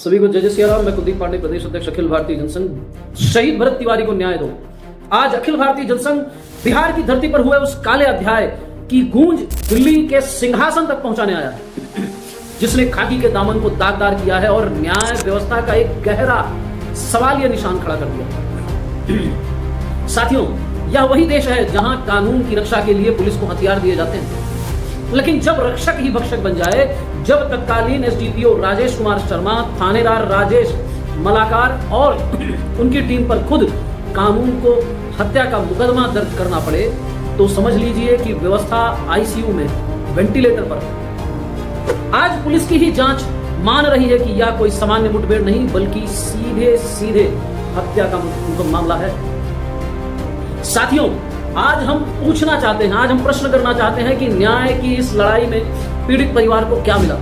सभी को जय श्री राम। मैं कुलदीप पांडे, प्रदेश अध्यक्ष अखिल भारतीय जनसंघ। शहीद भरत तिवारी को न्याय दो। आज अखिल भारतीय जनसंघ बिहार की धरती पर हुए उस काले अध्याय की गूंज दिल्ली के सिंहासन तक पहुंचाने आया है, जिसने खाकी के दामन को दागदार किया है और न्याय व्यवस्था का एक गहरा सवालिया निशान खड़ा कर दिया। साथियों, यह वही देश है जहां कानून की रक्षा के लिए पुलिस को हथियार दिए जाते हैं, लेकिन जब रक्षक ही भक्षक बन जाए, जब तत्कालीन एसडीपीओ राजेश कुमार शर्मा, थानेदार राजेश मलाकार और उनकी टीम पर खुद कानून को हत्या का मुकदमा दर्ज करना पड़े, तो समझ लीजिए कि व्यवस्था आईसीयू में वेंटिलेटर पर। आज पुलिस की ही जांच मान रही है कि यह कोई सामान्य मुठभेड़ नहीं, बल्कि सीधे सीधे हत्या का मामला है। साथियों, आज हम पूछना चाहते हैं, आज हम प्रश्न करना चाहते हैं कि न्याय की इस लड़ाई में पीड़ित परिवार को क्या मिला।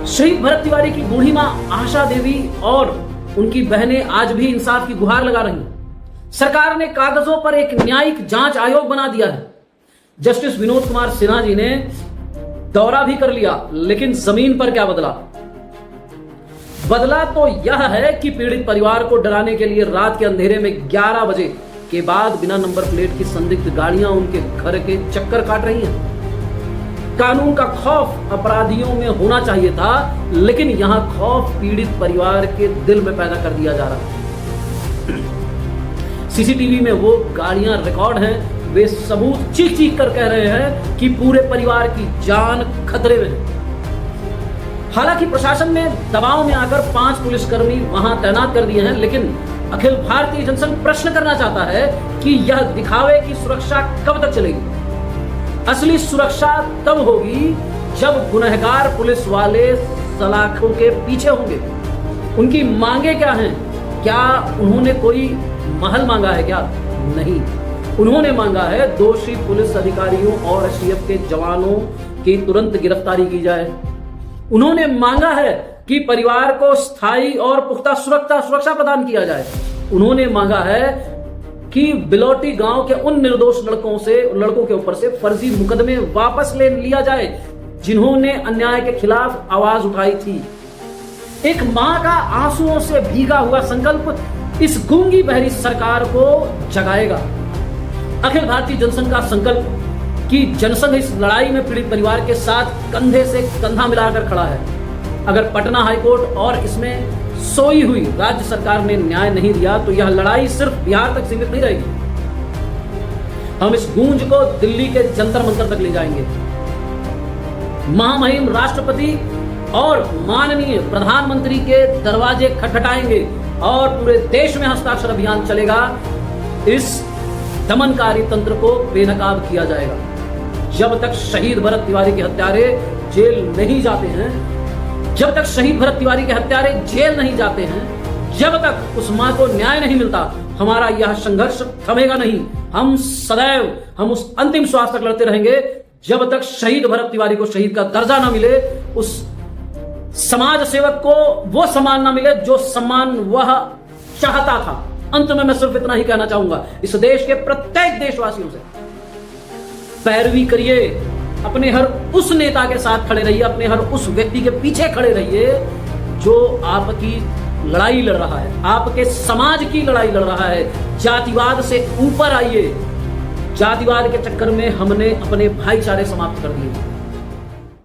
शहीद भरत तिवारी की बूढ़ी मां आशा देवी और उनकी बहनें आज भी इंसाफ की गुहार लगा रही हैं। सरकार ने कागजों पर एक न्यायिक जांच आयोग बना दिया है। जस्टिस विनोद कुमार सिन्हा जी ने दौरा भी कर लिया, लेकिन जमीन पर क्या बदला? बदला तो यह है कि पीड़ित परिवार को डराने के लिए रात के अंधेरे में 11 बजे के बाद बिना नंबर प्लेट की संदिग्ध गाड़ियां उनके घर के चक्कर काट रही हैं। कानून का खौफ अपराधियों में होना चाहिए था, लेकिन यहां खौफ पीड़ित परिवार के दिल में पैदा कर दिया जा रहा है। सीसीटीवी में वो गाड़ियां रिकॉर्ड हैं, वे सबूत चीख चीख कर कह रहे हैं कि पूरे परिवार की जान खतरे में है। हालांकि प्रशासन ने दबाव में आकर 5 पुलिसकर्मी वहां तैनात कर दिए हैं, लेकिन अखिल भारतीय जनसंघ प्रश्न करना चाहता है कि यह दिखावे की सुरक्षा कब तक चलेगी। असली सुरक्षा तब होगी जब गुनहगार पुलिस वाले सलाखों के पीछे होंगे। उनकी मांगे क्या हैं? क्या उन्होंने कोई महल मांगा है? क्या नहीं, उन्होंने मांगा है दोषी पुलिस अधिकारियों और एसटीएफ के जवानों की तुरंत गिरफ्तारी की जाए। उन्होंने मांगा है कि परिवार को स्थायी और पुख्ता सुरक्षा प्रदान किया जाए। उन्होंने मांगा है कि बिलोटी गांव के उन निर्दोष लड़कों के ऊपर से फर्जी मुकदमे वापस ले लिया जाए, जिन्होंने अन्याय के खिलाफ आवाज उठाई थी। एक मां का आंसुओं से भीगा हुआ संकल्प इस गूंगी बहरी सरकार को जगाएगा। अखिल भारतीय जनसंघ का संकल्प कि जनसंघ इस लड़ाई में पीड़ित परिवार के साथ कंधे से कंधा मिलाकर खड़ा है। अगर पटना हाईकोर्ट और इसमें सोई हुई राज्य सरकार ने न्याय नहीं दिया, तो यह लड़ाई सिर्फ बिहार तक सीमित नहीं रहेगी। हम इस गूंज को दिल्ली के जंतर मंतर तक ले जाएंगे। महामहिम राष्ट्रपति और माननीय प्रधानमंत्री के दरवाजे खटखटाएंगे और पूरे देश में हस्ताक्षर अभियान चलेगा। इस दमनकारी तंत्र को बेनकाब किया जाएगा। जब तक शहीद भरत तिवारी के हत्यारे जेल नहीं जाते हैं, जब तक शहीद भरत तिवारी के हत्यारे जेल नहीं जाते हैं, जब तक उस मां को न्याय नहीं मिलता, हमारा यह संघर्ष थमेगा नहीं। हम सदैव उस अंतिम श्वास तक लड़ते रहेंगे, जब तक शहीद भरत तिवारी को शहीद का दर्जा ना मिले, उस समाज सेवक को वो सम्मान ना मिले जो सम्मान वह चाहता था। अंत में मैं सिर्फ इतना ही कहना चाहूंगा, इस देश के प्रत्येक देशवासियों से पैरवी करिए, अपने हर उस नेता के साथ खड़े रहिए, अपने हर उस व्यक्ति के पीछे खड़े रहिए जो आपकी लड़ाई लड़ रहा है, आपके समाज की लड़ाई लड़ रहा है। जातिवाद से ऊपर आइए। जातिवाद के चक्कर में हमने अपने भाईचारे समाप्त कर दिए।